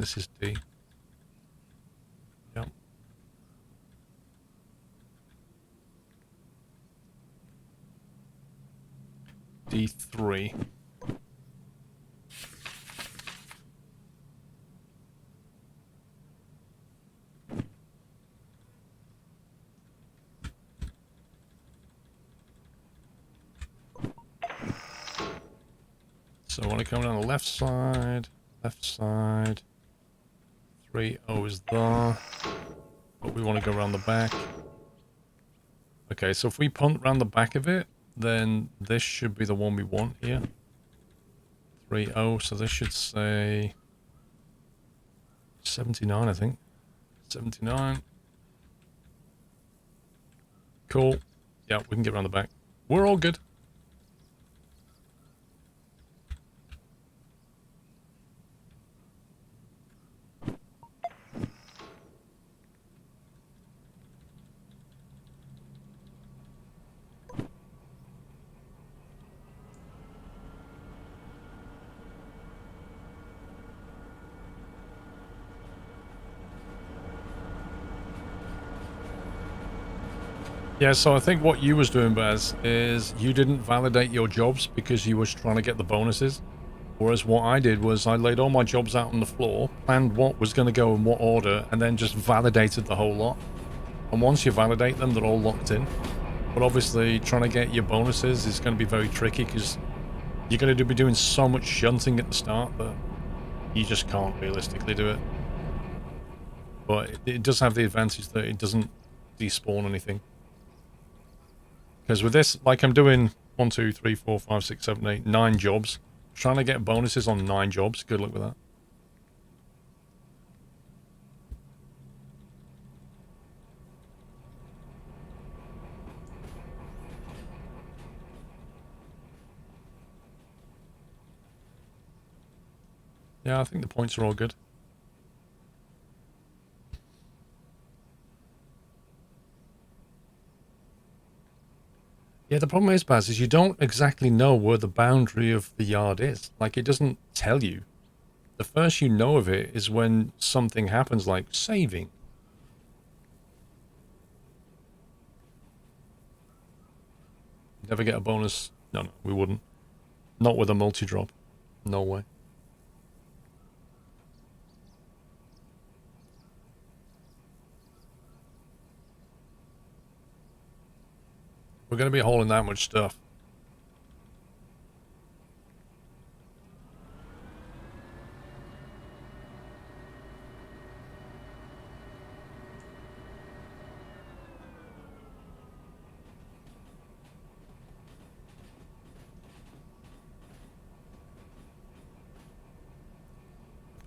this is D. Yep. D3. So I want to come down the left side. 3-0 is there. But we want to go around the back. Okay, so if we punt around the back of it, then this should be the one we want here. 3-0, so this should say 79, I think. 79. Cool. Yeah, we can get around the back. We're all good. Yeah, so I think what you was doing, Baz, is you didn't validate your jobs because you was trying to get the bonuses. Whereas what I did was I laid all my jobs out on the floor, planned what was going to go in what order, and then just validated the whole lot. And once you validate them, they're all locked in. But obviously, trying to get your bonuses is going to be very tricky because you're going to be doing so much shunting at the start that you just can't realistically do it. But it does have the advantage that it doesn't despawn anything. Because with this, like I'm doing 1, 2, 3, 4, 5, 6, 7, 8, 9 jobs. Trying to get bonuses on 9 jobs. Good luck with that. Yeah, I think the points are all good. Yeah, the problem is, Baz, is you don't exactly know where the boundary of the yard is. Like, it doesn't tell you. The first you know of it is when something happens, like saving. Never get a bonus. No, we wouldn't. Not with a multi-drop. No way. We're going to be hauling that much stuff.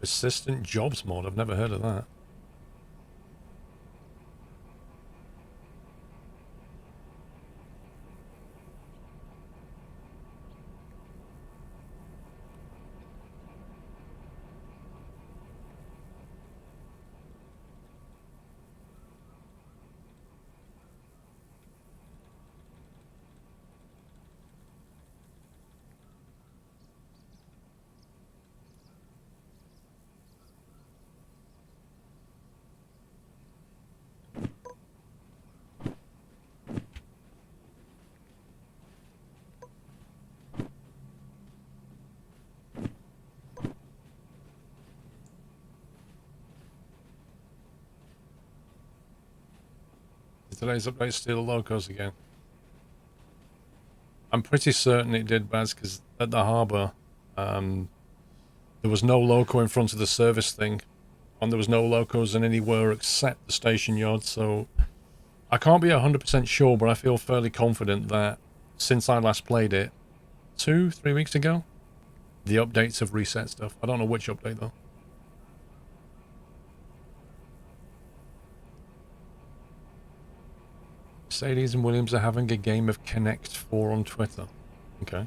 Persistent jobs mod. I've never heard of that. Today's update steal the locos again. I'm pretty certain it did, Baz, because at the harbour, there was no loco in front of the service thing, and there was no locos in anywhere except the station yard, so I can't be 100% sure, but I feel fairly confident that since I last played it, 2-3 weeks ago, the updates have reset stuff. I don't know which update, though. Mercedes and Williams are having a game of Connect 4 on Twitter. Okay.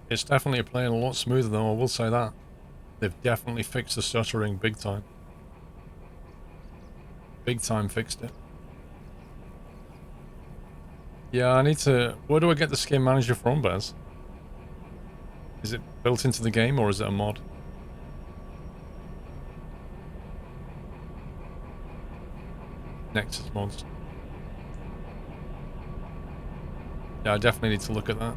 It's definitely playing a lot smoother though, I will say that. They've definitely fixed the stuttering big time. Big time fixed it. Yeah, I need to... Where do I get the skin manager from, Baz? Is it built into the game or is it a mod? Nexus mods. Yeah, I definitely need to look at that.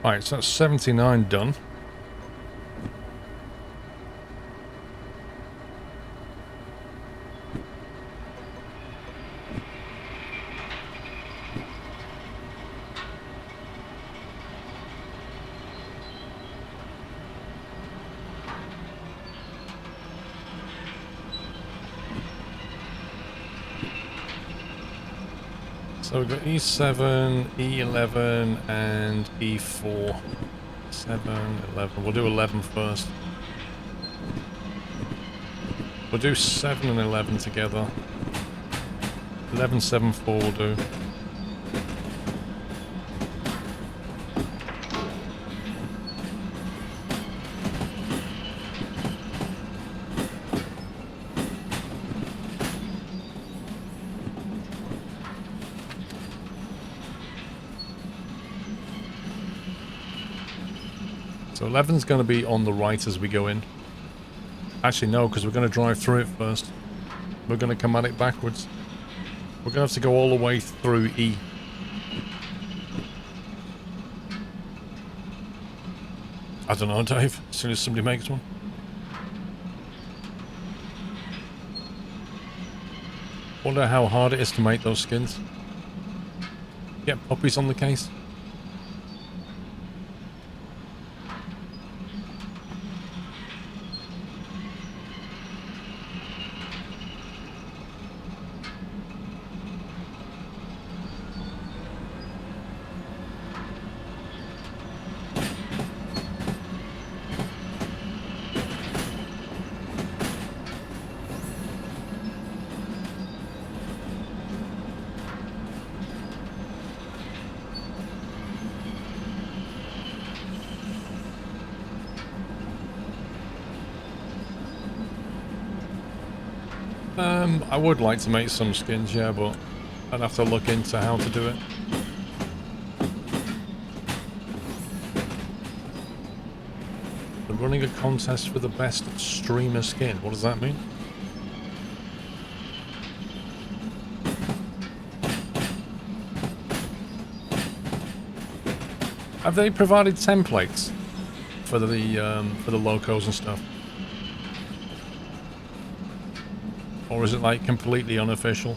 Alright, so that's 79 done. So we've got E7, E11, and E4. 7, 11. We'll do 11 first. We'll do 7 and 11 together. 11, 7, 4 will do. So 11's going to be on the right as we go in. Actually, no, because we're going to drive through it first. We're going to come at it backwards. We're going to have to go all the way through E. I don't know, Dave. As soon as somebody makes one. Wonder how hard it is to make those skins. Get puppies on the case. I would like to make some skins, yeah, but I'd have to look into how to do it. They're running a contest for the best streamer skin. What does that mean? Have they provided templates for the locos and stuff? Or is it like completely unofficial?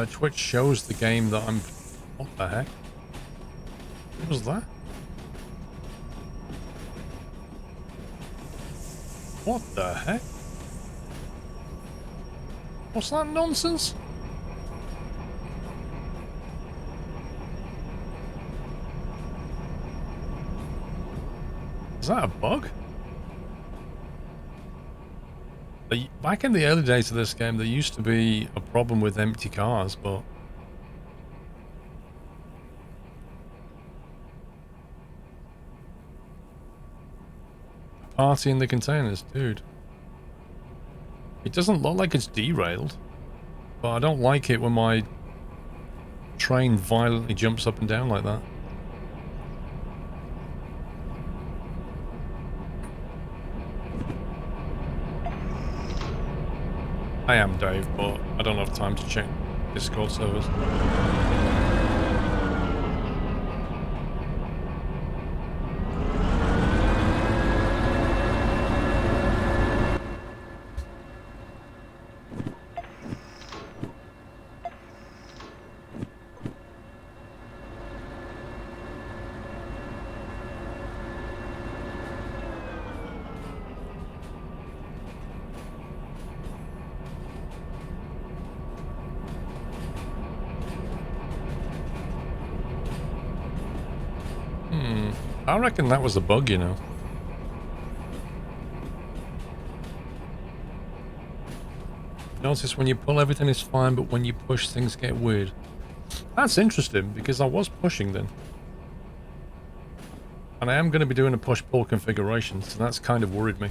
Twitch shows the game that I'm... What the heck? What was that? What the heck? What's that nonsense? Is that a bug? Back in the early days of this game, there used to be a problem with empty cars, but... Party in the containers, dude. It doesn't look like it's derailed, but I don't like it when my train violently jumps up and down like that. I am, Dave, but I don't have time to check Discord servers. I reckon that was a bug, you know. Notice when you pull, everything is fine, but when you push, things get weird. That's interesting, because I was pushing then. And I am going to be doing a push-pull configuration, so that's kind of worried me.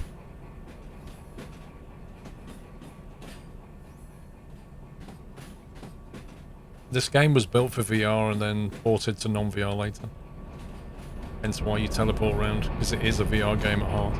This game was built for VR and then ported to non-VR later. Hence why you teleport around, because it is a VR game at heart.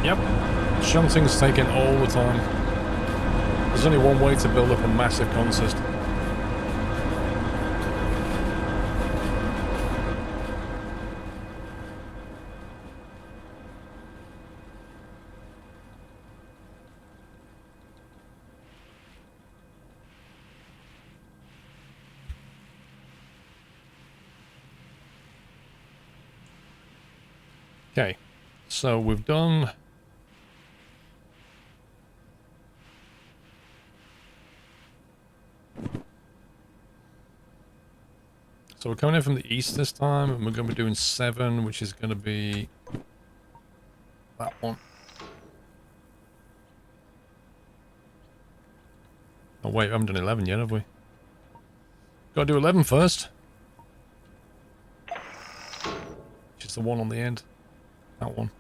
Yep, shunting's taking all the time. There's only one way to build up a massive consist. Okay, so we've done... So we're coming in from the east this time, and we're going to be doing 7, which is going to be that one. Oh wait, we haven't done 11 yet, have we? Got to do 11 first. Which is the one on the end. That one.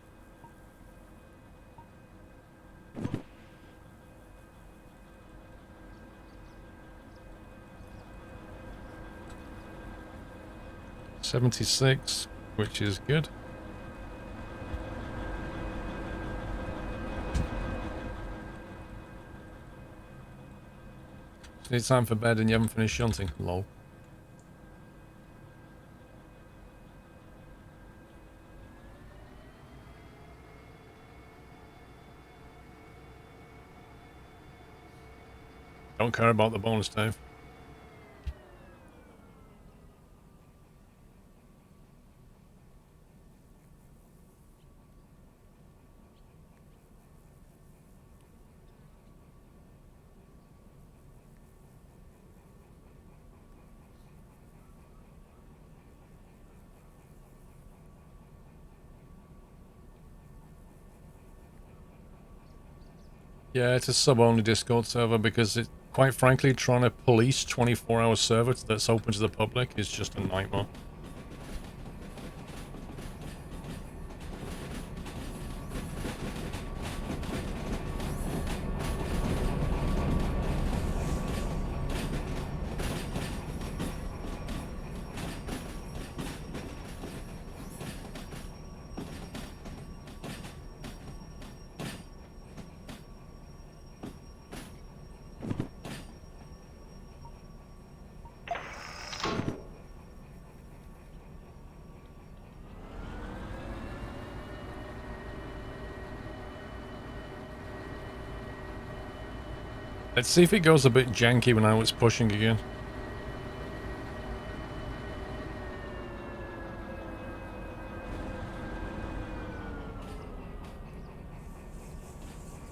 $76, which is good. Need time for bed and you haven't finished shunting. Lol. Don't care about the bonus, Dave. Yeah, it's a sub-only Discord server because it, quite frankly, trying to police 24-hour server that's open to the public is just a nightmare. Let's see if it goes a bit janky when I was pushing again.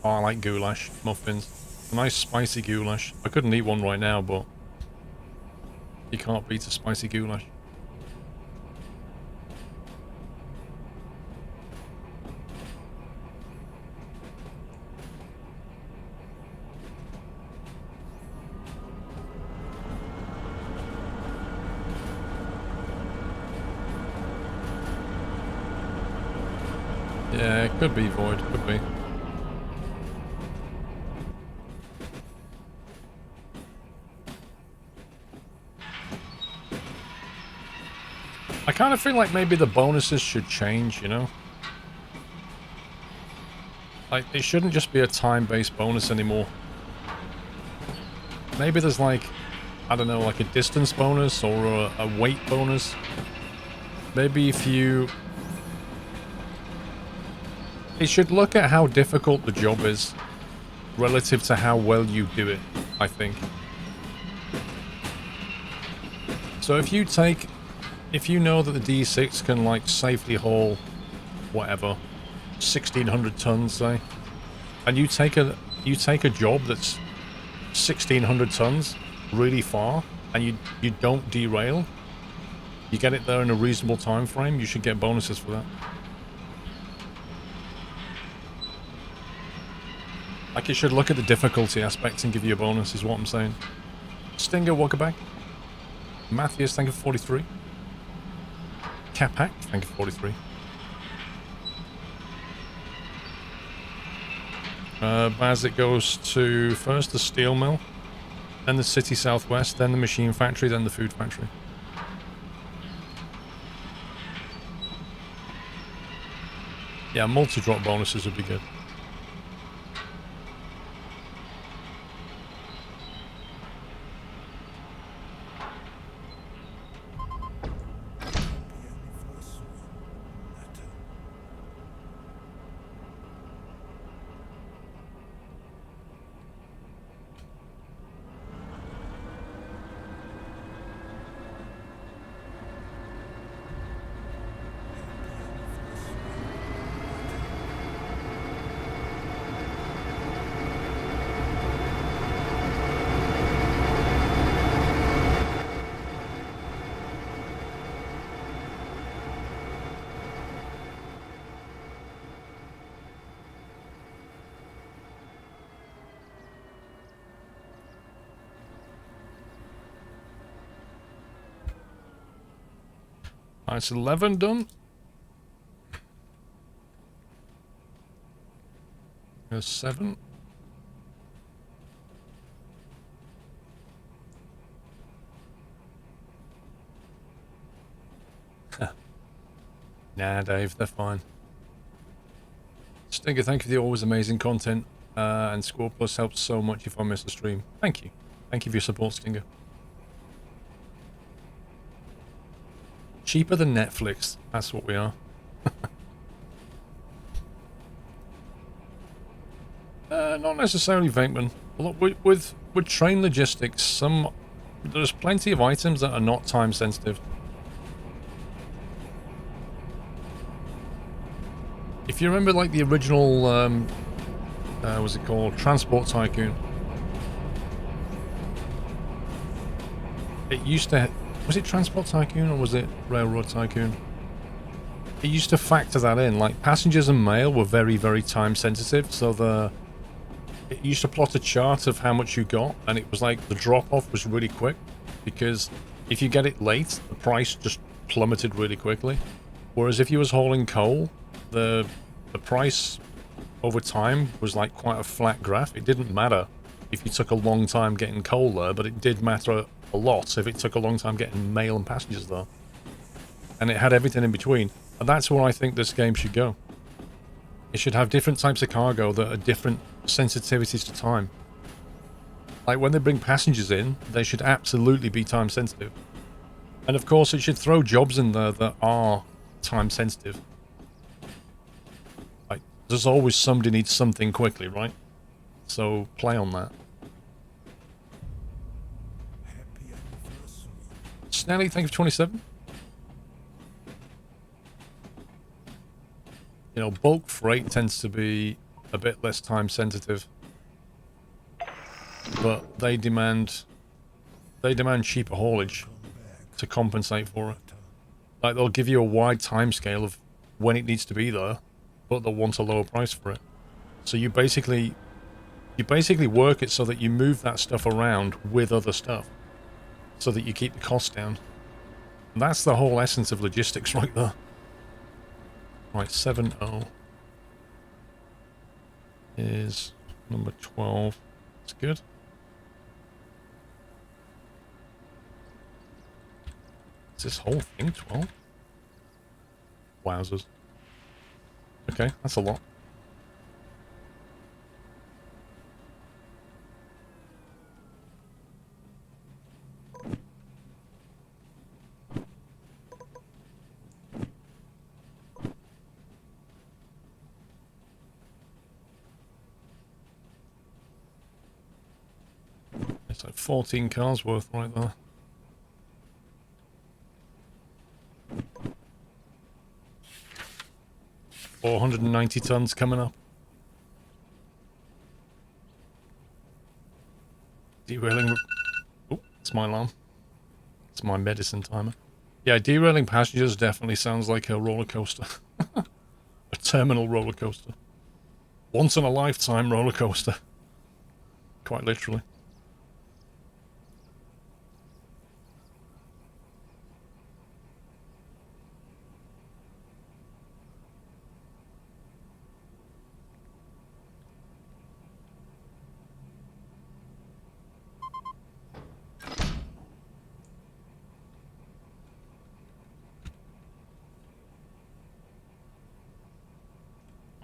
Oh, I like goulash muffins. A nice spicy goulash. I couldn't eat one right now, but you can't beat a spicy goulash. Yeah, it could be void, could be. I kind of feel like maybe the bonuses should change, you know? Like, it shouldn't just be a time-based bonus anymore. Maybe there's like, I don't know, like a distance bonus or a weight bonus. Maybe if you... It should look at how difficult the job is relative to how well you do it, I think. So if you know that the D6 can like safely haul whatever 1,600 tons, say, and you take a job that's 1,600 tons really far, and you don't derail, you get it there in a reasonable time frame, you should get bonuses for that. Like, it should look at the difficulty aspects and give you a bonus, is what I'm saying. Stinger, welcome back. Matthias, thank you for 43. Capac, thank you for 43. As it goes to first the steel mill, then the city southwest, then the machine factory, then the food factory. Yeah, multi-drop bonuses would be good. It's 11 done. There's 7. Nah, Dave, they're fine. Stinger, thank you for the always amazing content. And SquirrelPlus helps so much if I miss a stream. Thank you. Thank you for your support, Stinger. Cheaper than Netflix. That's what we are. Not necessarily, Venkman. Look, with train logistics, there's plenty of items that are not time sensitive. If you remember, like the original, what's it called, Transport Tycoon. It used to. Was it Transport Tycoon or was it Railroad Tycoon? It used to factor that in. Like, passengers and mail were very, very time sensitive, so it used to plot a chart of how much you got, and it was like the drop-off was really quick, because if you get it late, the price just plummeted really quickly. Whereas if you was hauling coal, the price over time was like quite a flat graph. It didn't matter if you took a long time getting coal there, but it did matter a lot if it took a long time getting mail and passengers there. And it had everything in between. And that's where I think this game should go. It should have different types of cargo that are different sensitivities to time. Like when they bring passengers in, they should absolutely be time sensitive. And of course it should throw jobs in there that are time sensitive. Like, there's always somebody needs something quickly, right? So play on that. Snelly, thank you for 27. You know, bulk freight tends to be a bit less time sensitive, but they demand cheaper haulage to compensate for it. Like, they'll give you a wide time scale of when it needs to be there, but they'll want a lower price for it. So you basically work it so that you move that stuff around with other stuff, so that you keep the cost down. And that's the whole essence of logistics right there. Right, 7-0. is number 12. It's good. Is this whole thing 12? Wowzers. Okay, that's a lot. It's like 14 cars worth right there. $490 tons coming up. Derailing. Oh, it's my alarm. It's my medicine timer. Yeah, derailing passengers definitely sounds like a roller coaster. A terminal roller coaster. Once in a lifetime roller coaster. Quite literally.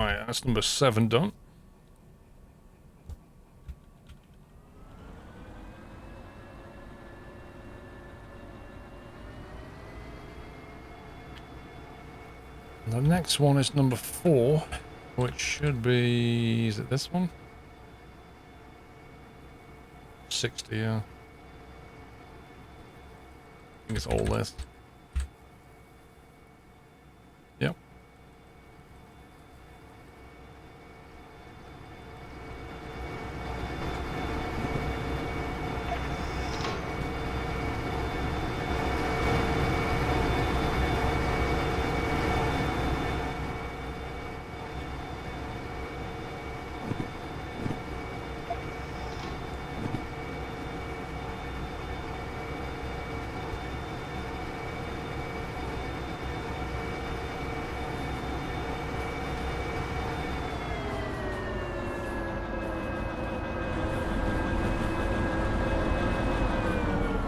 Alright, that's number 7 done. The next one is number 4, which should be... is it this one? 60, yeah. I think it's all this. Yep.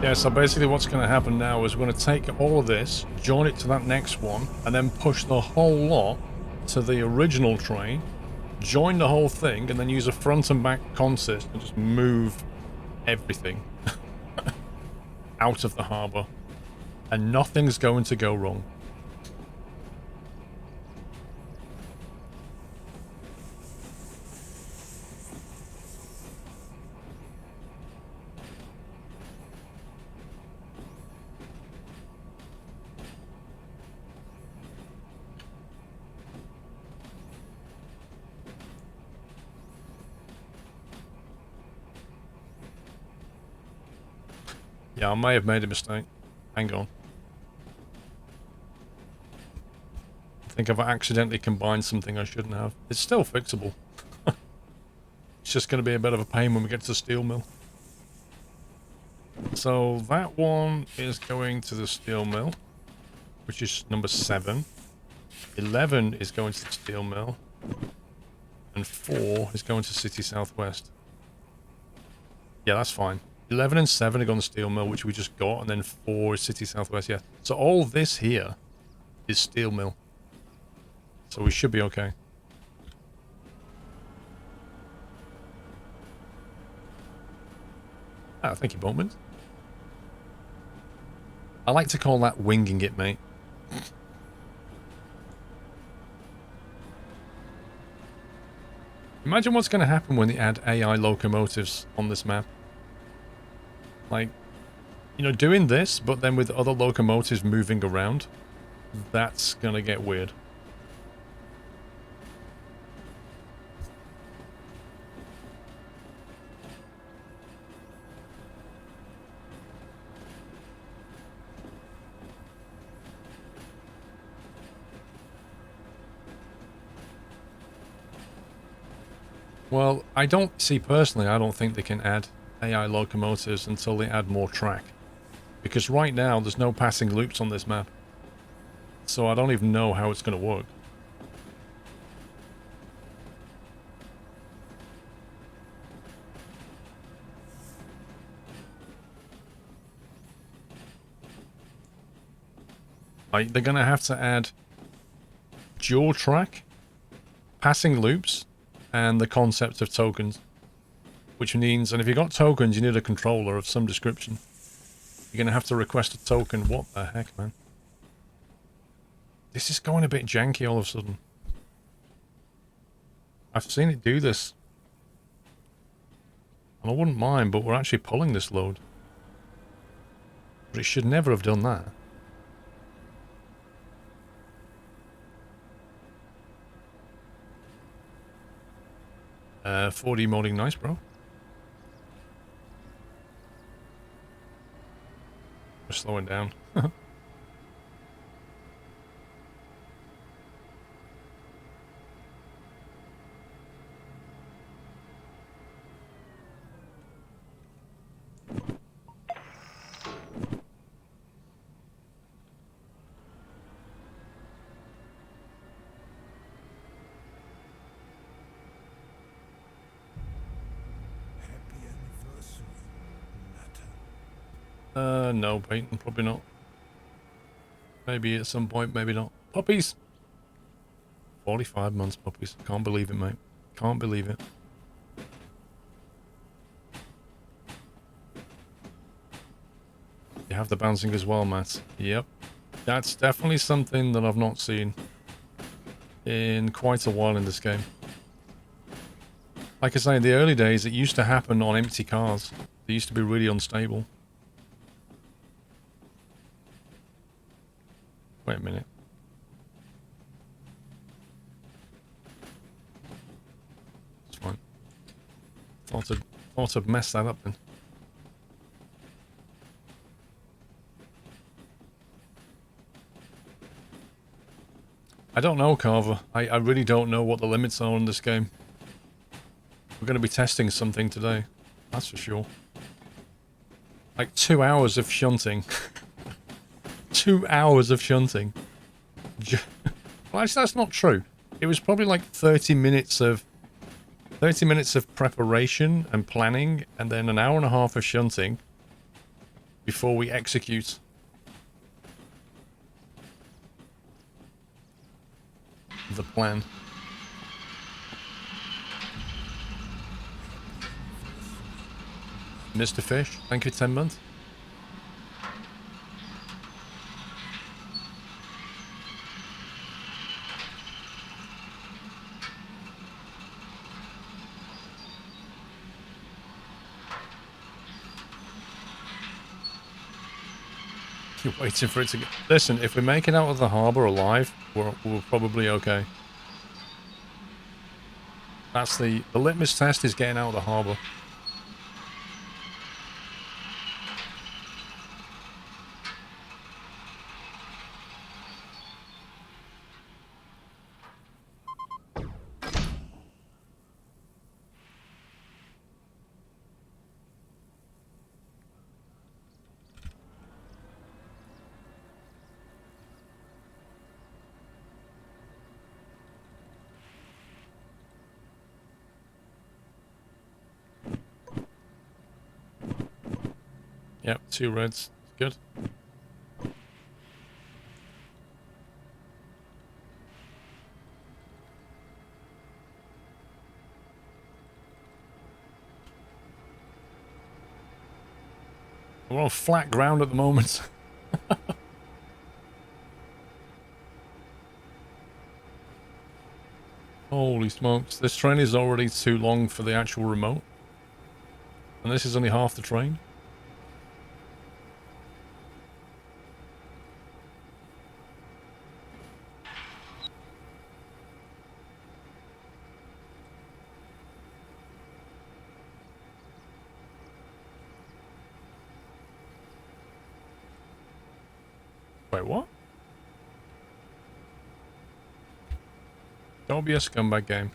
Yeah, so basically what's going to happen now is we're going to take all of this, join it to that next one, and then push the whole lot to the original train, join the whole thing, and then use a front and back consist and just move everything out of the harbour. And nothing's going to go wrong. Yeah, I may have made a mistake. Hang on. I think I've accidentally combined something I shouldn't have. It's still fixable. It's just going to be a bit of a pain when we get to the steel mill. So that one is going to the steel mill, which is number 7. 11 is going to the steel mill. And 4 is going to City Southwest. Yeah, that's fine. 11 and 7 are going to steel mill, which we just got, and then 4 is City Southwest, yeah. So all this here is steel mill. So we should be okay. Ah, thank you, Bowman. I like to call that winging it, mate. Imagine what's going to happen when they add AI locomotives on this map. Like, you know, doing this, but then with other locomotives moving around, that's going to get weird. Well, I don't see personally, I don't think they can add AI locomotives until they add more track. Because right now, there's no passing loops on this map. So I don't even know how it's going to work. Like, they're going to have to add dual track, passing loops, and the concept of tokens. Which means, and if you've got tokens, you need a controller of some description. You're going to have to request a token. What the heck, man? This is going a bit janky all of a sudden. I've seen it do this. And I wouldn't mind, but we're actually pulling this load. But it should never have done that. 4D modding, nice, bro. We're slowing down. No, Peyton, probably not. Maybe at some point, maybe not. Puppies! 45 months, puppies. Can't believe it, mate. Can't believe it. You have the bouncing as well, Matt. Yep. That's definitely something that I've not seen in quite a while in this game. Like I say, in the early days, it used to happen on empty cars. They used to be really unstable. Wait a minute. It's fine. Thought I'd messed that up then. I don't know, Carver. I really don't know what the limits are in this game. We're going to be testing something today. That's for sure. Like 2 hours of shunting. 2 hours of shunting. Well, actually, that's not true. It was probably like 30 minutes of preparation and planning, and then an hour and a half of shunting before we execute. The plan. Mr. Fish, thank you, 10 months. You're waiting for it to get... Listen, if we make it out of the harbour alive, we're probably okay. That's the litmus test, is getting out of the harbour. Yep, 2 reds. Good. We're on flat ground at the moment. Holy smokes. This train is already too long for the actual remote. And this is only half the train. Wait, what? Don't be a scumbag game.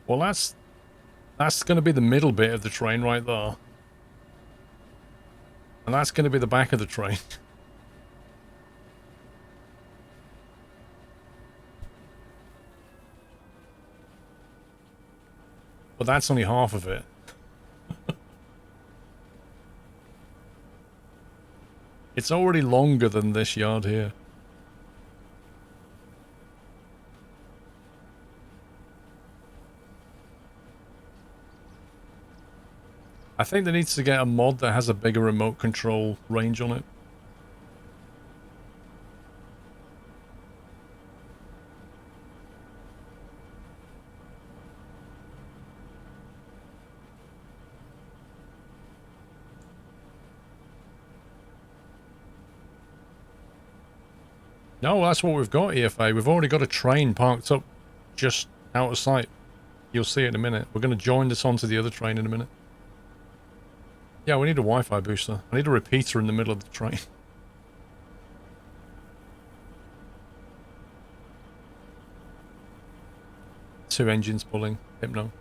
Well, that's going to be the middle bit of the train right there. And that's going to be the back of the train. But that's only half of it. It's already longer than this yard here. I think there needs to get a mod that has a bigger remote control range on it. No, that's what we've got, EFA. We've already got a train parked up just out of sight. You'll see it in a minute. We're going to join this onto the other train in a minute. Yeah, we need a Wi-Fi booster. I need a repeater in the middle of the train. 2 engines pulling. Hypno.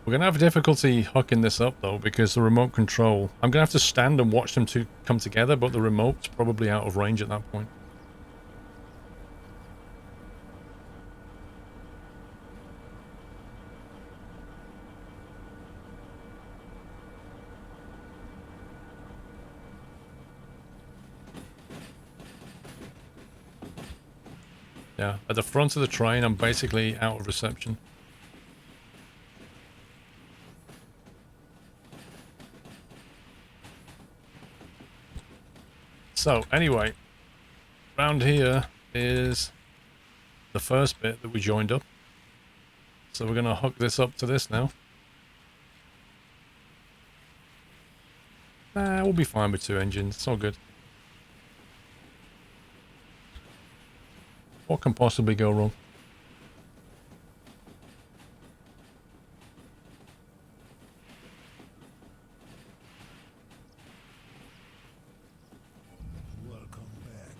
We're going to have difficulty hooking this up, though, because the remote control... I'm going to have to stand and watch them two come together, but the remote's probably out of range at that point. Yeah, at the front of the train, I'm basically out of reception. So, anyway, around here is the first bit that we joined up. So we're going to hook this up to this now. We'll be fine with 2 engines. It's all good. What can possibly go wrong? Welcome back,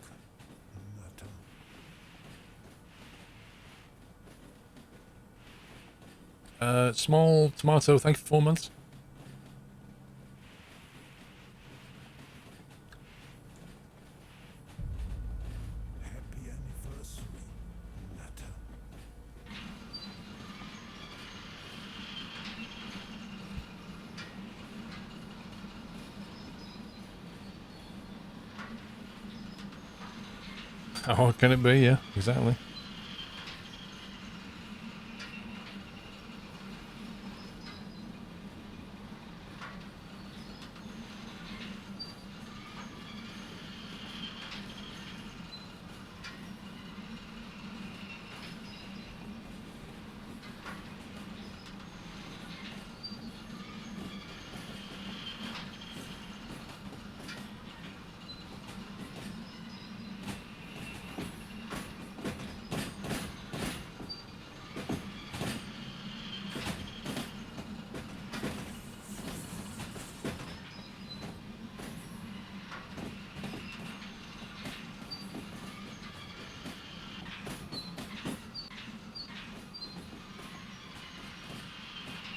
Nata. Small tomato, thank you for 4 months. Happy anniversary, Nata. How hard can it be? Yeah, exactly.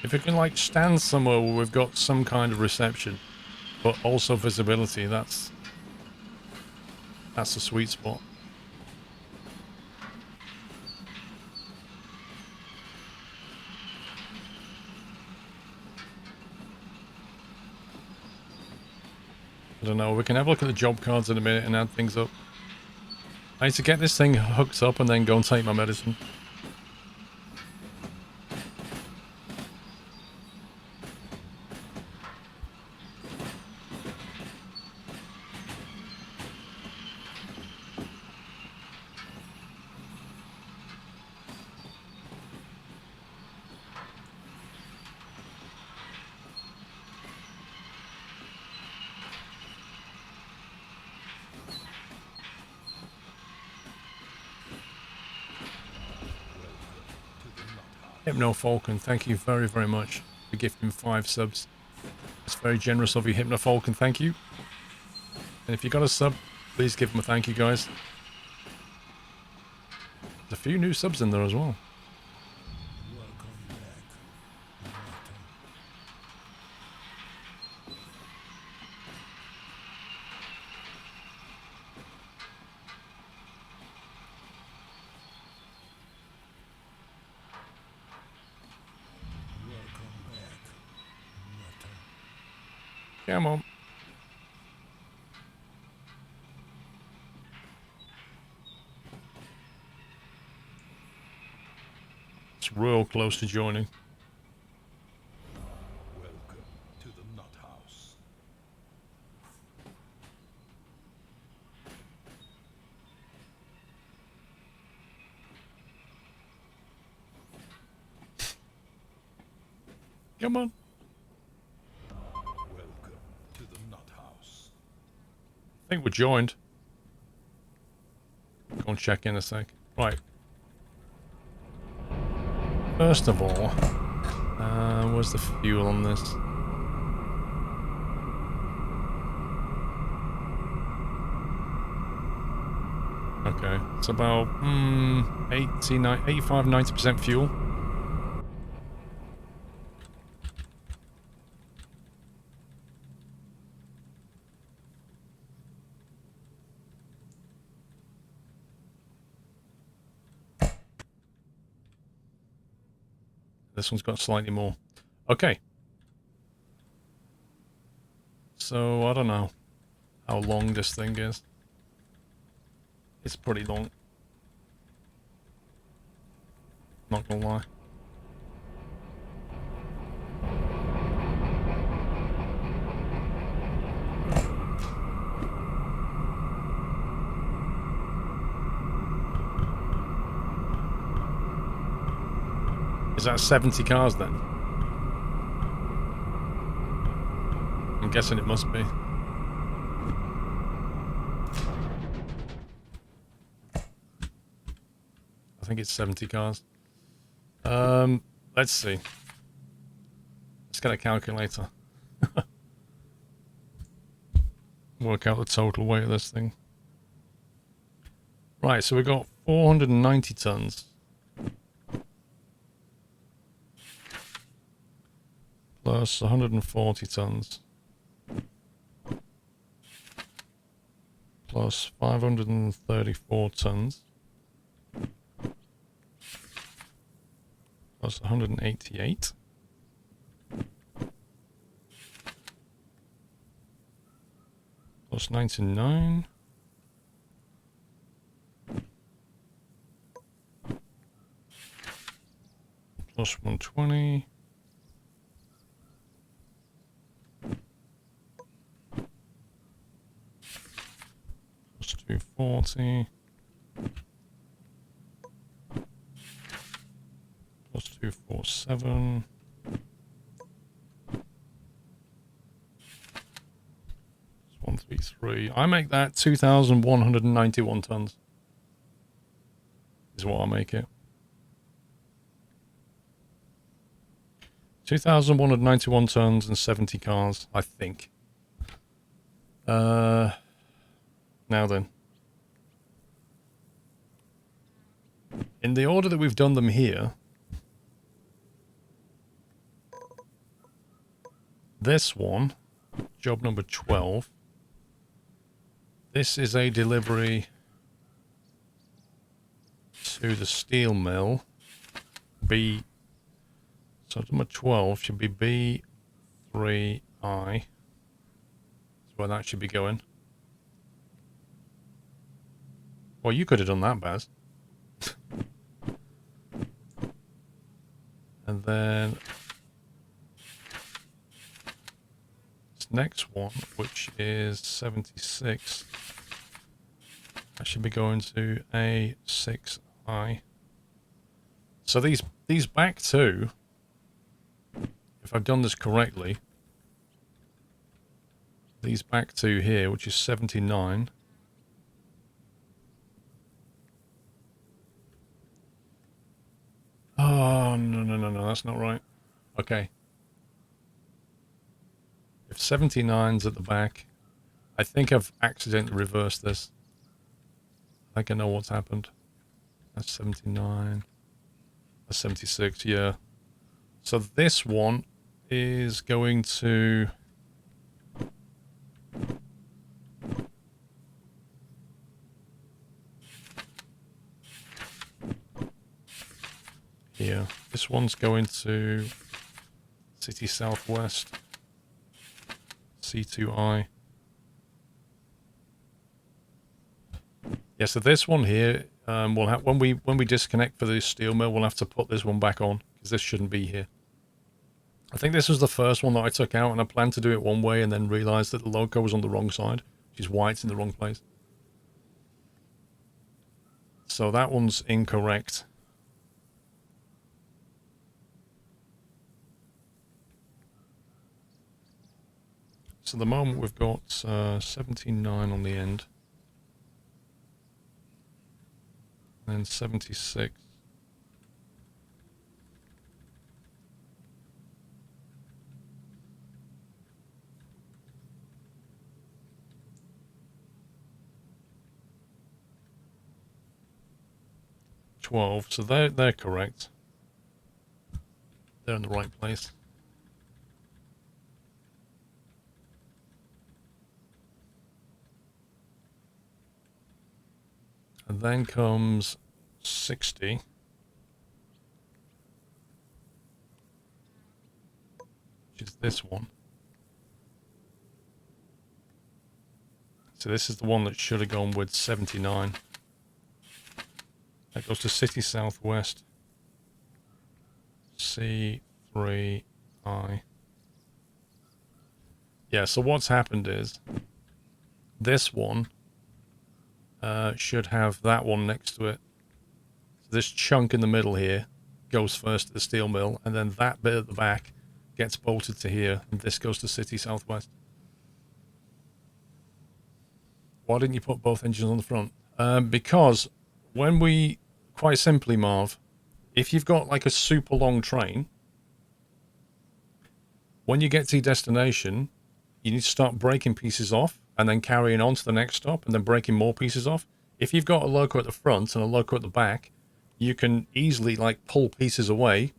If we can, like, stand somewhere where we've got some kind of reception, but also visibility, that's the sweet spot. I don't know, we can have a look at the job cards in a minute and add things up. I need to get this thing hooked up and then go and take my medicine. Hypno Falcon, thank you very, very much for gifting 5 subs. It's very generous of you, Hypno Falcon, thank you. And if you got a sub, please give them a thank you, guys. There's a few new subs in there as well. Welcome back, Nata. Come on. It's real close to joining. Welcome to the Nut House. Come on. Welcome to the Nut House. I think we're joined. Go and check in a sec. Right. First of all, where's the fuel on this? Okay, it's about 85, 90% fuel. This one's got slightly more. Okay. So, I don't know how long this thing is. It's pretty long. Not gonna lie. Is that 70 cars then? I'm guessing it must be. I think it's 70 cars. Let's see. Let's get a calculator. Work out the total weight of this thing. Right, so we got 490 tons. Plus 140 tons. Plus 534 tons. Plus 188. Plus 99. Plus 120. Plus 240. Plus 247. 133. I make that 2,191 tons. Is what I make it. 2,191 tons and 70 cars, I think. Now then. In the order that we've done them here, this one, job number 12, this is a delivery to the steel mill. So number 12 should be B3I. That's where that should be going. Well, you could have done that, Baz. And then this next one, which is 76, that should be going to A6I. So these back two, if I've done this correctly, these back two here, which is 79. Oh, no, that's not right. Okay. If 79's at the back, I think I've accidentally reversed this. I think I know what's happened. That's 79. That's 76, yeah. So this one is going to... here. This one's going to City Southwest. C2I. Yeah, so this one here, we'll have when we disconnect for this steel mill, we'll have to put this one back on because this shouldn't be here. I think this was the first one that I took out, and I planned to do it one way, and then realized that the loco was on the wrong side, which is why it's in the wrong place. So that one's incorrect. So at the moment we've got 79 on the end. And 76. $12, so they're correct. They're in the right place. And then comes 60. Which is this one. So this is the one that should have gone with 79. That goes to City Southwest. C3I. Yeah, so what's happened is this one should have that one next to it. So this chunk in the middle here goes first to the steel mill, and then that bit at the back gets bolted to here, and this goes to City Southwest. Why didn't you put both engines on the front? Because when we, quite simply, Marv, if you've got like a super long train, when you get to your destination, you need to start breaking pieces off and then carrying on to the next stop and then breaking more pieces off. If you've got a loco at the front and a loco at the back, you can easily like pull pieces away,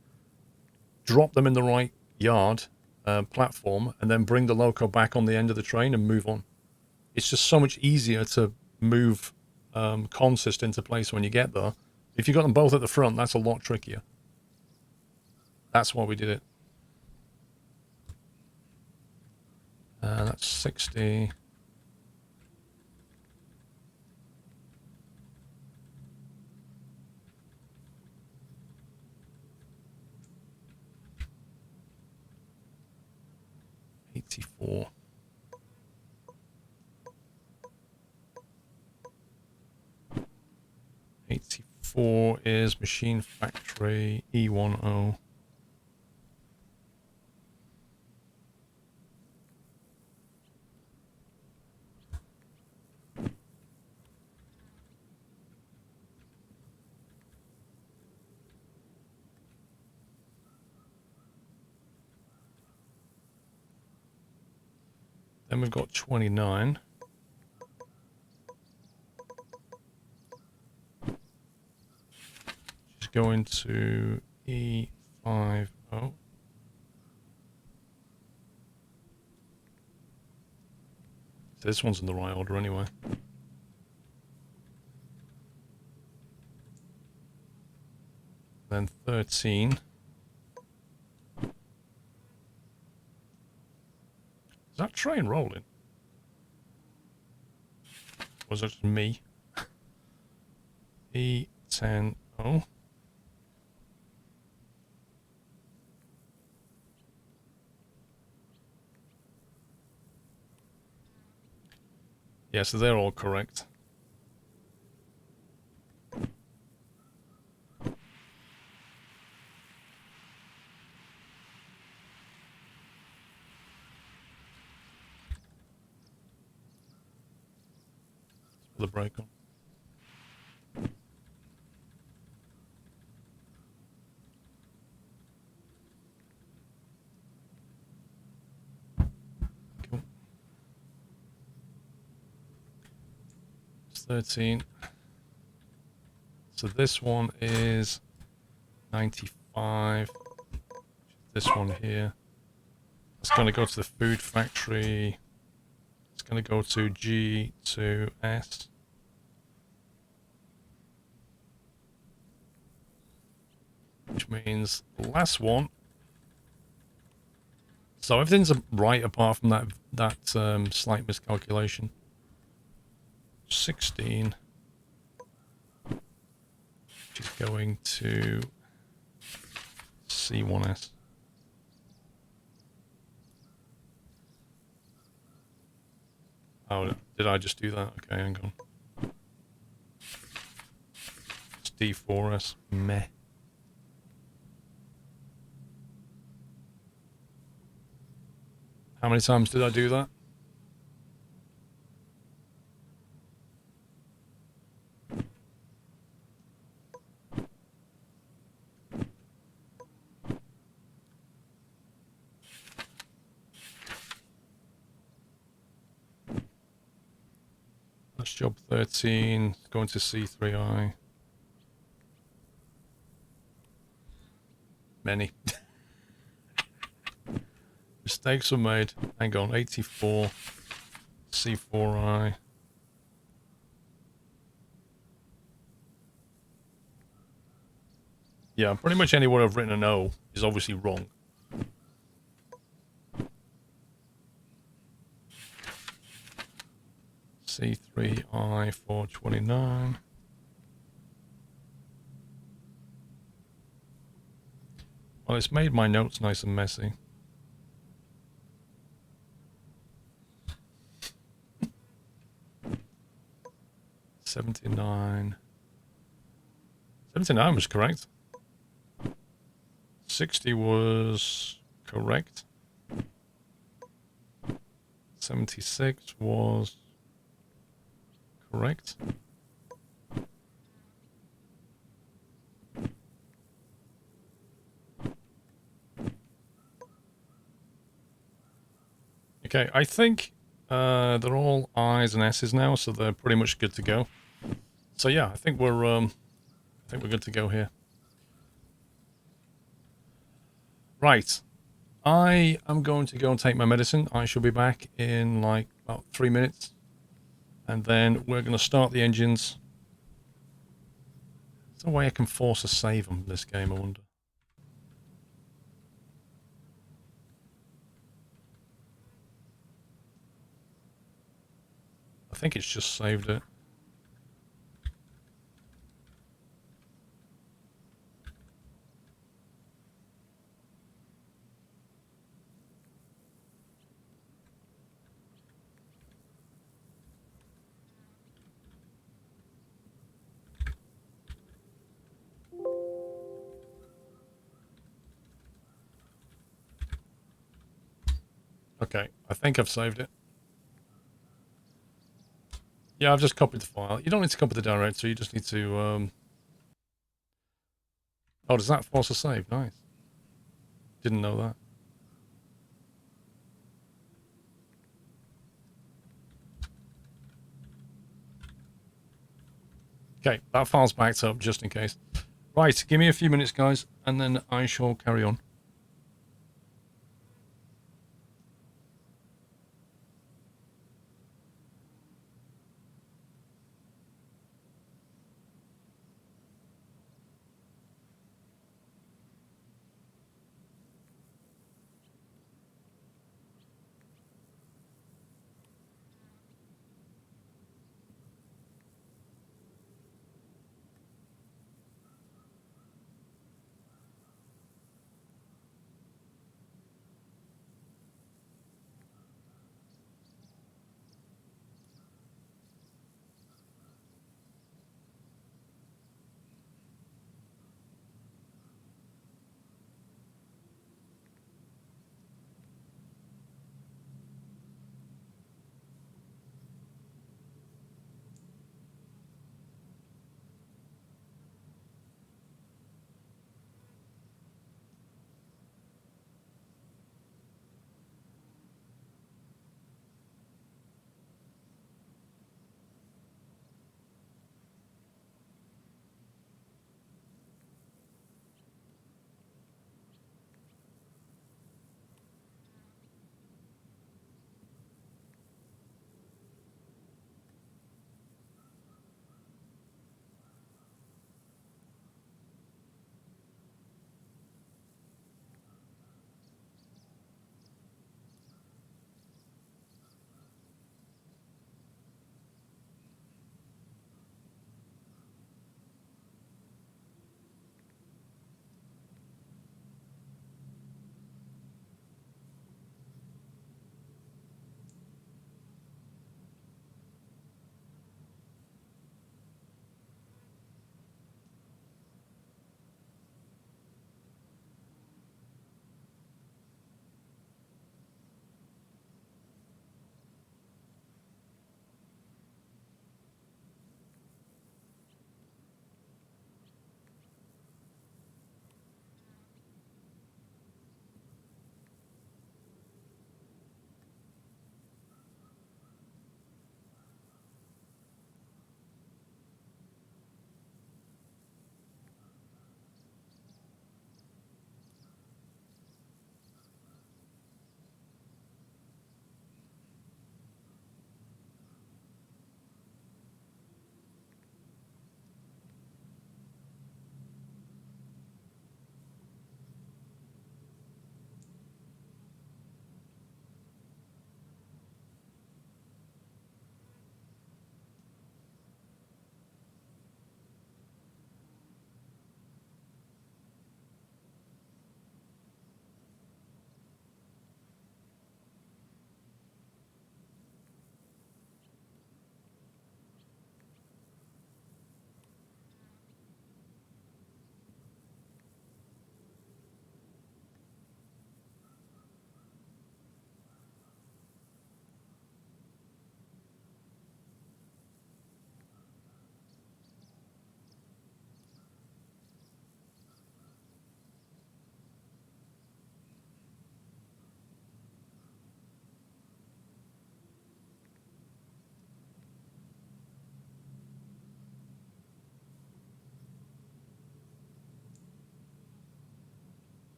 drop them in the right yard platform, and then bring the loco back on the end of the train and move on. It's just so much easier to move consist into place when you get there. If you've got them both at the front, that's a lot trickier. That's why we did it. That's 60. $84. $84 is Machine Factory E10. Then we've got 29. Just going to E50. So this one's in the right order anyway. Then 13. Is that train rolling? Was it just me? E10. Oh. Yeah, so they're all correct. The brake on. Cool. It's 13. So this one is 95. This one here. It's going to go to the food factory. It's going to go to G2S. Which means the last one So everything's right apart from that slight miscalculation. 16. Which is going to C1S. Oh, did I just do that? Okay, hang on. It's D4S. Meh. How many times did I do that? That's job 13. Going to C3I. Many. Mistakes were made. Hang on. 84. C4I. Yeah, pretty much anywhere I've written an O is obviously wrong. C3I 429. Well, it's made my notes nice and messy. '79 was correct. 60 was correct. 76 was correct. Okay, I think they're all I's and S's now, so they're pretty much good to go. So yeah, I think we're good to go here. Right. I am going to go and take my medicine. I shall be back in like about 3 minutes. And then we're going to start the engines. Is there a way I can force a save on this game, I wonder? I think it's just saved it. Okay, I think I've saved it. Yeah, I've just copied the file. You don't need to copy the directory, you just need to... Oh, does that force a save? Nice. Didn't know that. Okay, that file's backed up just in case. Right, give me a few minutes, guys, and then I shall carry on.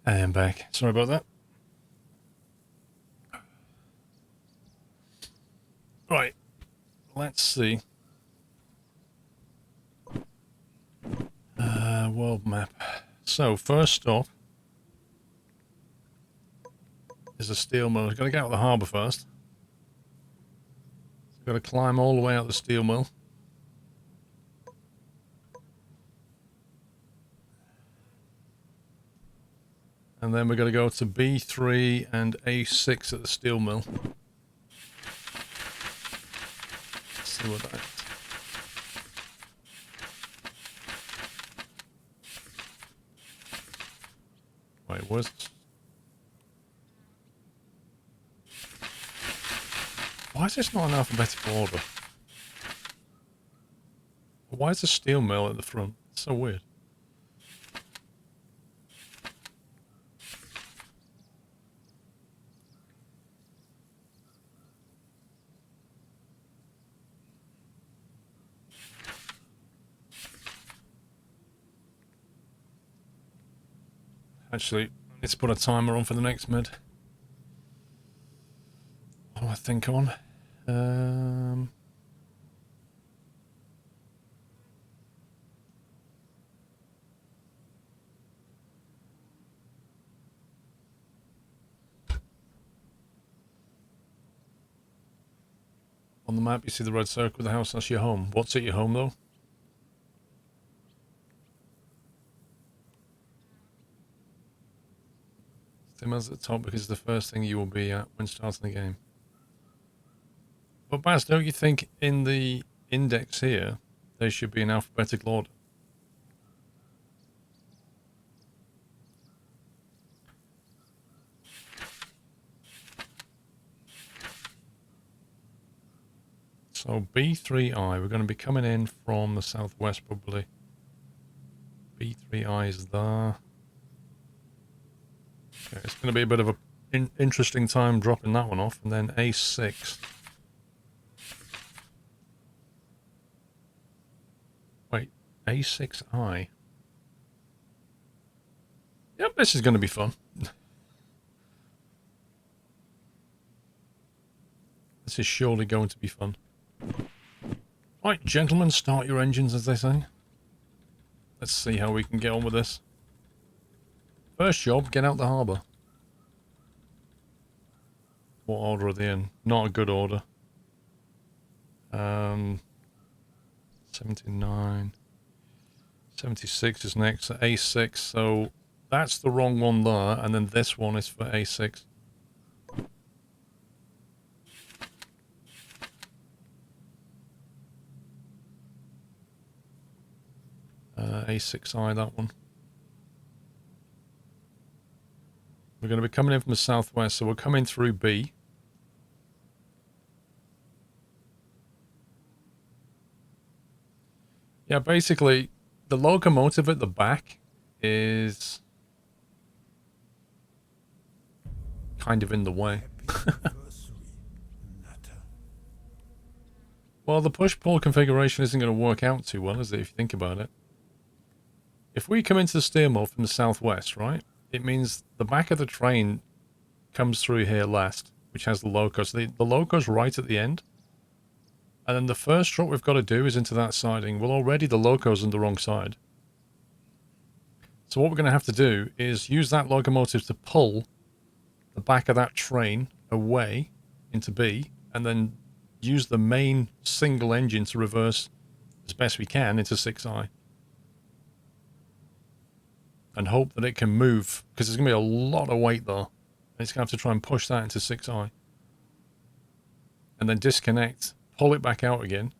I am back. Sorry about that. Right. Let's see. World map. So, first off is a steel mill. We've got to get out of the harbour first. Got to climb all the way out the steel mill. And then we're going to go to B3 and A6 at the steel mill. Let's see what that is. Wait, where's... Why is this not in alphabetical order? Why is the steel mill at the front? It's so weird. Actually, let's put a timer on for the next mid. What do I think on? On the map, you see the red circle with the house. That's your home. What's at your home, though? Same as at the top because it's the first thing you will be at when starting the game. But Baz, don't you think in the index here, they should be in alphabetical order? So B3I, we're going to be coming in from the southwest probably. B3I is there. Okay, it's going to be a bit of an interesting time dropping that one off. And then A6. Wait, A6I. Yep, this is going to be fun. This is surely going to be fun. Right, gentlemen, start your engines, as they say. Let's see how we can get on with this. First job, get out the harbour. What order are they in? Not a good order. 79. 76 is next, so A6. So that's the wrong one there, and then this one is for A6. A6I, that one. We're going to be coming in from the southwest, so we'll come in through B. Yeah, basically, the locomotive at the back is kind of in the way. Well, the push-pull configuration isn't going to work out too well, is it, if you think about it? If we come into the steel mill from the southwest, right, it means the back of the train comes through here last, which has the loco. So the loco's right at the end. And then the first drop we've got to do is into that siding. Well, already the loco's on the wrong side. So what we're going to have to do is use that locomotive to pull the back of that train away into B, and then use the main single engine to reverse as best we can into 6i. And hope that it can move, because there's going to be a lot of weight there. And it's going to have to try and push that into 6i. And then disconnect, pull it back out again,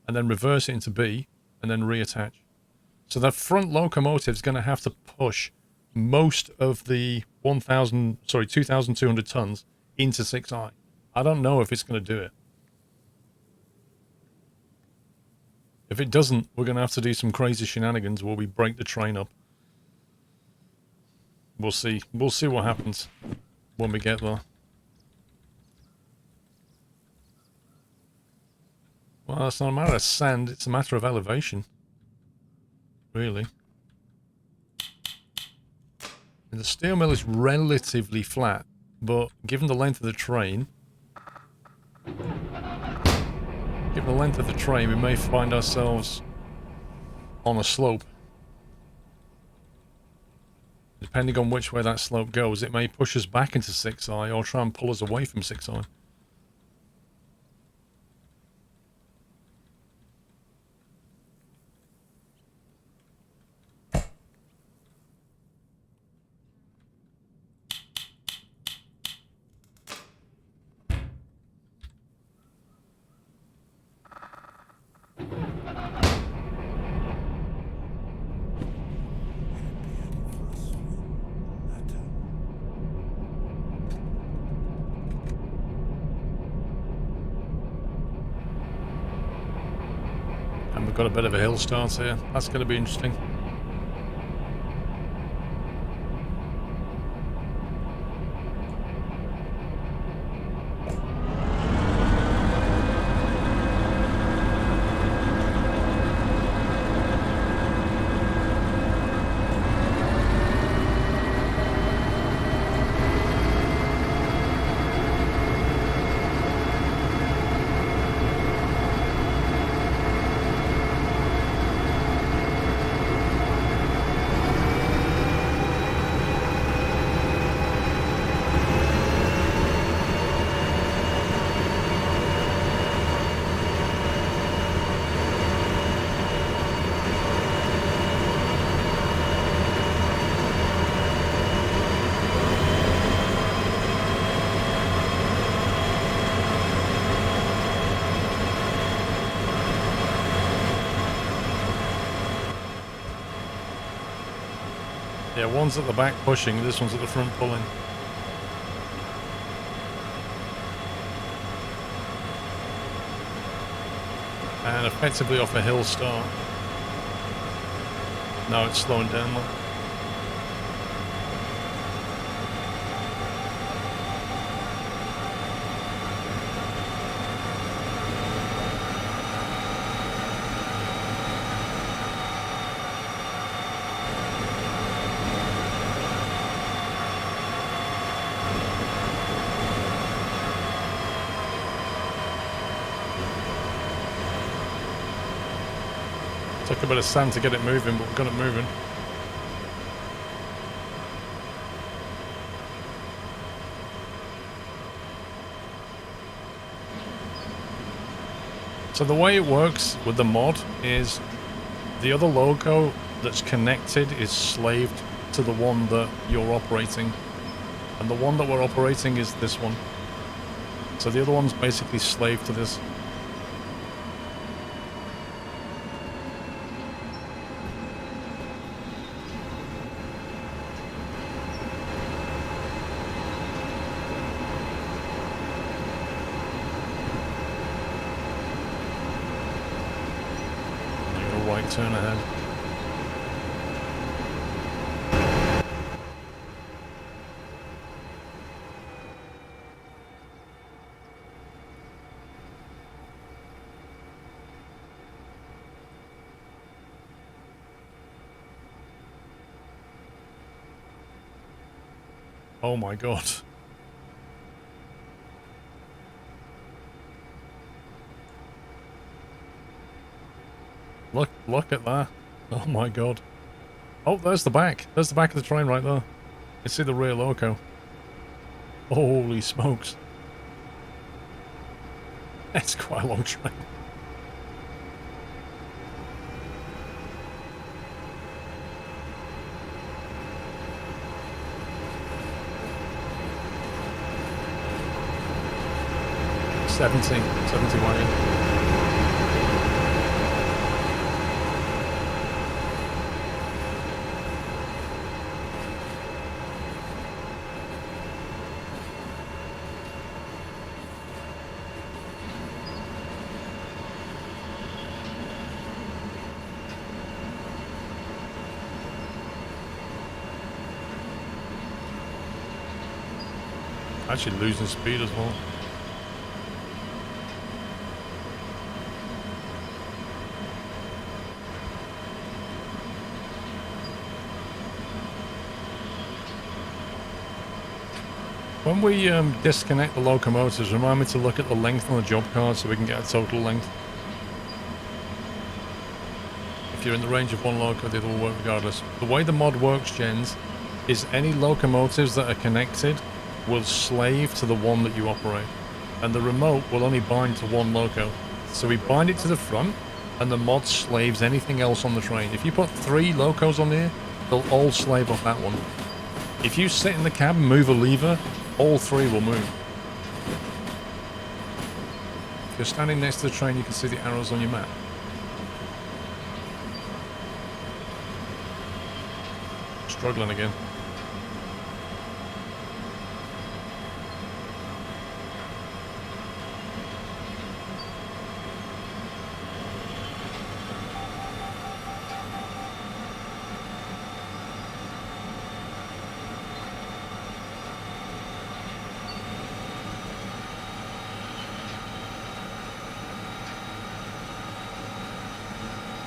and then reverse it into B, and then reattach. So that front locomotive is going to have to push most of the 2,200 tons into 6i. I don't know if it's going to do it. If it doesn't, we're going to have to do some crazy shenanigans where we break the train up. We'll see. We'll see what happens when we get there. Well, it's not a matter of sand, it's a matter of elevation. Really. The steel mill is relatively flat, but given the length of the train, we may find ourselves on a slope. Depending on which way that slope goes, it may push us back into 6i or try and pull us away from 6i. And we've got a bit of a hill start here. That's going to be interesting. Yeah, one's at the back pushing, this one's at the front pulling. And effectively off a hill start. Now it's slowing down. Look. Took a bit of sand to get it moving, but we've got it moving. So the way it works with the mod is the other loco that's connected is slaved to the one that you're operating. And the one that we're operating is this one. So the other one's basically slave to this. Turn ahead. Oh my God. Look at that. Oh my God. Oh, there's the back. There's the back of the train right there. You see the rear loco. Holy smokes. That's quite a long train. Seventy wagon. Actually losing speed as well. When we disconnect the locomotives, remind me to look at the length on the job card so we can get a total length. If you're in the range of one loco, the other will work regardless. The way the mod works, gens, is any locomotives that are connected will slave to the one that you operate. And the remote will only bind to one loco. So we bind it to the front, and the mod slaves anything else on the train. If you put 3 locos on here, they'll all slave off that one. If you sit in the cab and move a lever, all 3 will move. If you're standing next to the train, you can see the arrows on your map. Struggling again.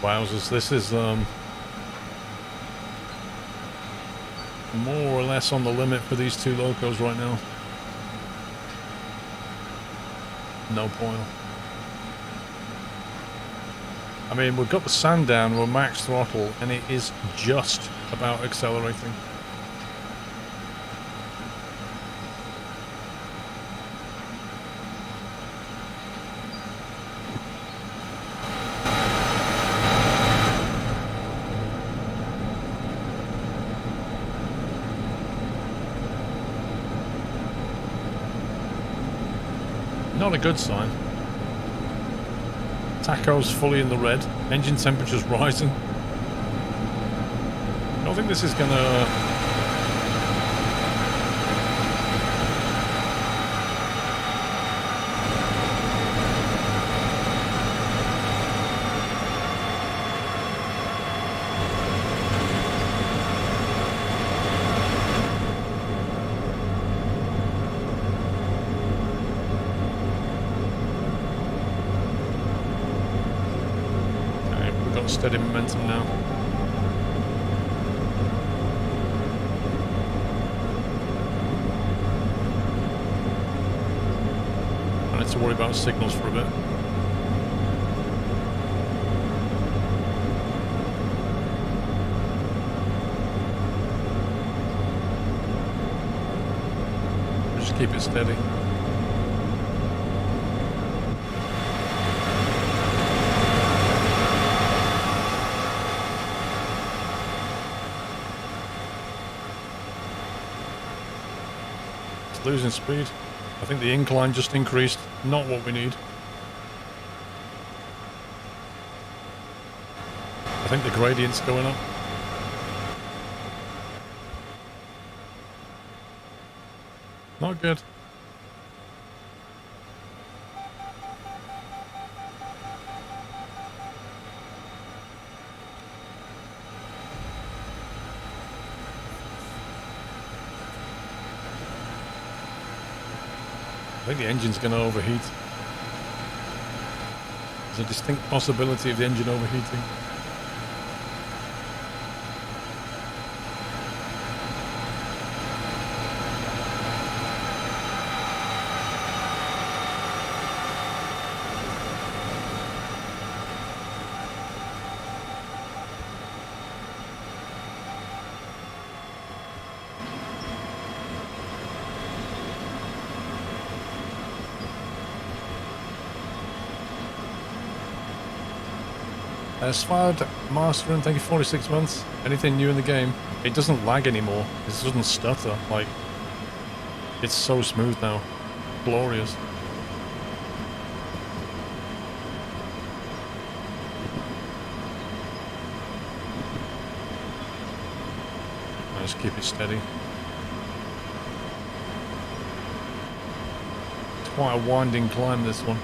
Wowzers, this is more or less on the limit for these 2 locos right now. No point. I mean, we've got the sand down, we're max throttle, and it is just about accelerating. Not a good sign. Tacho's fully in the red. Engine temperature's rising. I don't think this is gonna... Steady momentum now. I need to worry about signals for a bit. Just keep it steady. Losing speed. I think the incline just increased. Not what we need. I think the gradient's going up. Not good. I think the engine's going to overheat. There's a distinct possibility of the engine overheating. Svard Mastering, thank you, 46 months. Anything new in the game? It doesn't lag anymore. It doesn't stutter. Like, it's so smooth now. Glorious. I'll just keep it steady. It's quite a winding climb, this one.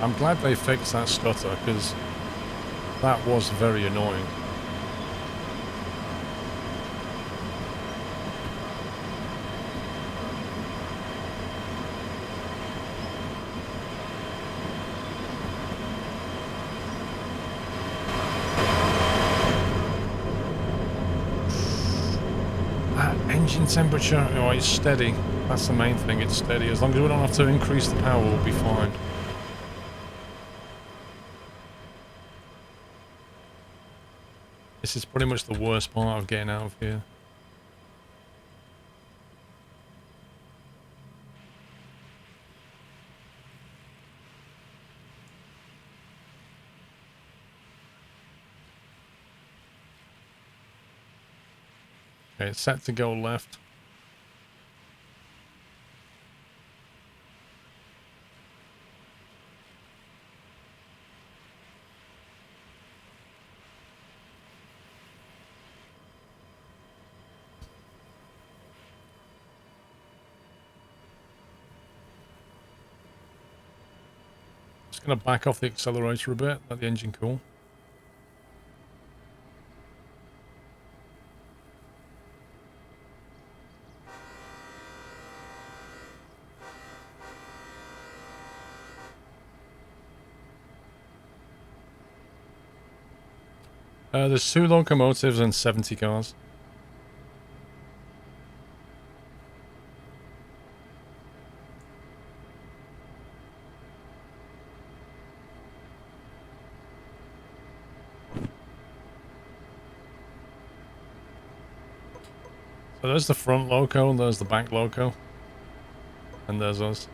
I'm glad they fixed that stutter, because that was very annoying. Engine temperature, oh, it's steady. That's the main thing, it's steady. As long as we don't have to increase the power, we'll be fine. This is pretty much the worst part of getting out of here. Okay, it's set to go left. Just going to back off the accelerator a bit, let the engine cool. There's 2 locomotives and 70 cars. So there's the front loco, and there's the back loco. And there's us.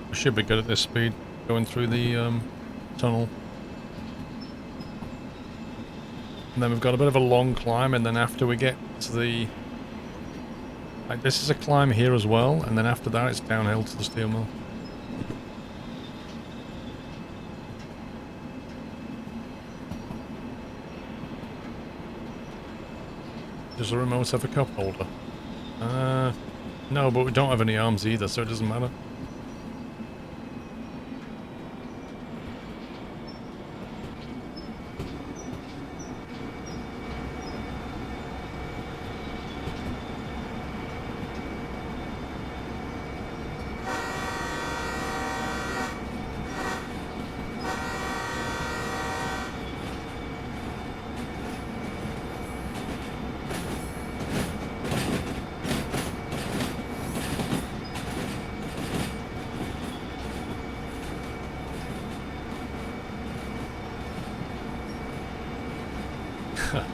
We should be good at this speed, going through the tunnel. And then we've got a bit of a long climb, and then after we get to the... Like, this is a climb here as well, and then after that it's downhill to the steel mill. Does the remote have a cup holder? No, but we don't have any arms either, so it doesn't matter.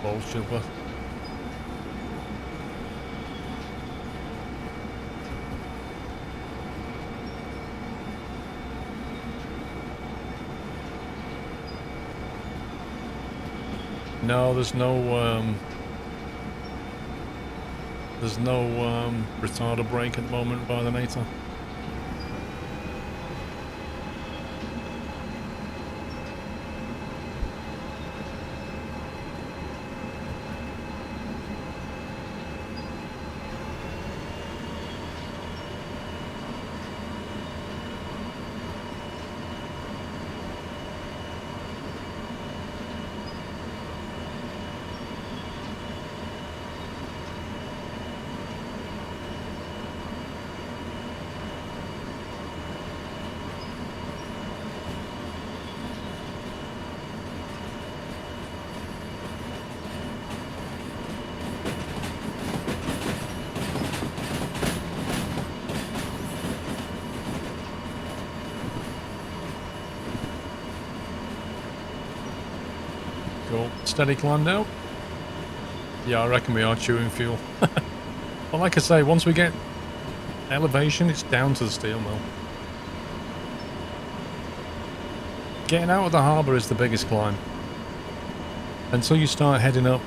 Bullshit, what? No, there's no retarder brake at the moment by the NATO. Cool. Steady climb now. Yeah, I reckon we are chewing fuel. But like I say, once we get Elevation, it's down to the steel mill. Getting out of the harbour is the biggest climb. Until you start heading up,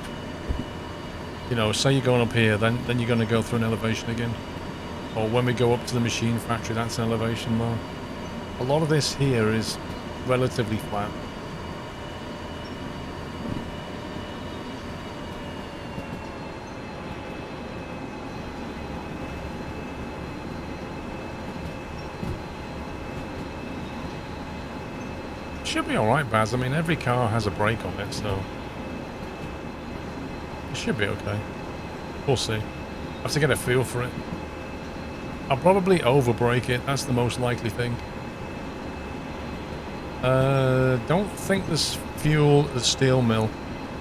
you know, say you're going up here, then you're going to go through an elevation again. Or when we go up to the machine factory, that's an elevation more. A lot of this here is relatively flat. Should be alright, Baz. I mean, every car has a brake on it, so it should be okay. We'll see. I have to get a feel for it. I'll probably over-brake it. That's the most likely thing. Don't think there's fuel at the steel mill.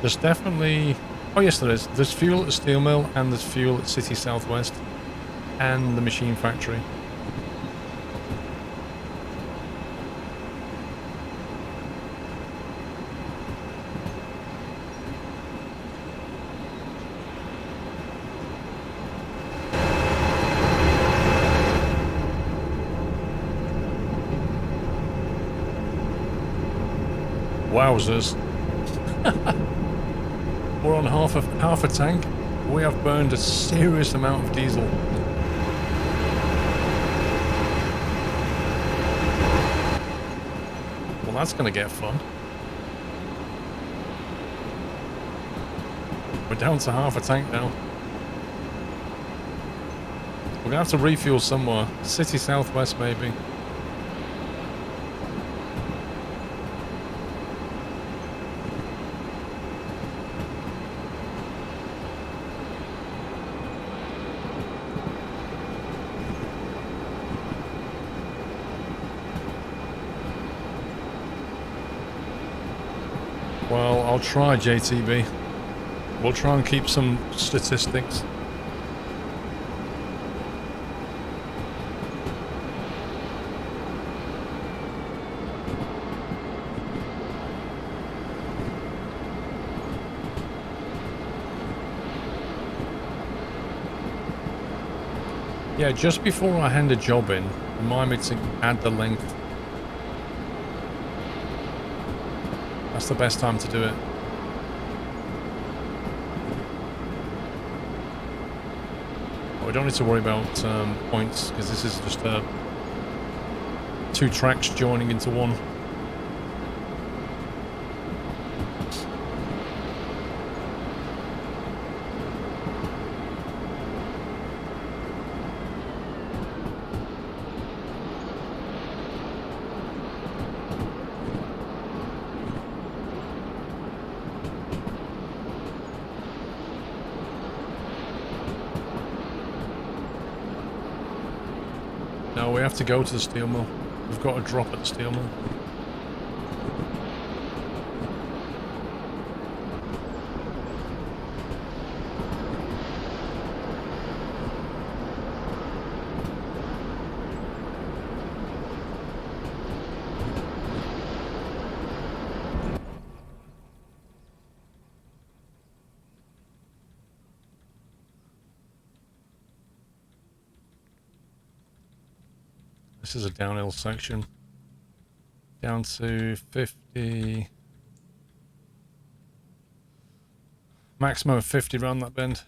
There's definitely... Oh, yes, there is. There's fuel at the steel mill, and there's fuel at City Southwest, and the machine factory. Wowzers. We're on half a tank. We have burned a serious amount of diesel. Well, that's going to get fun. We're down to half a tank now. We're going to have to refuel somewhere. City Southwest, maybe. Well, I'll try, JTB. We'll try and keep some statistics. Yeah, just before I hand a job in, remind me to add the length. That's the best time to do it. We don't need to worry about points, because this is just two tracks joining into one. No, we have to go to the steel mill. We've got a drop at the steel mill. This is a downhill section. Down to 50. Maximum of 50 around that bend.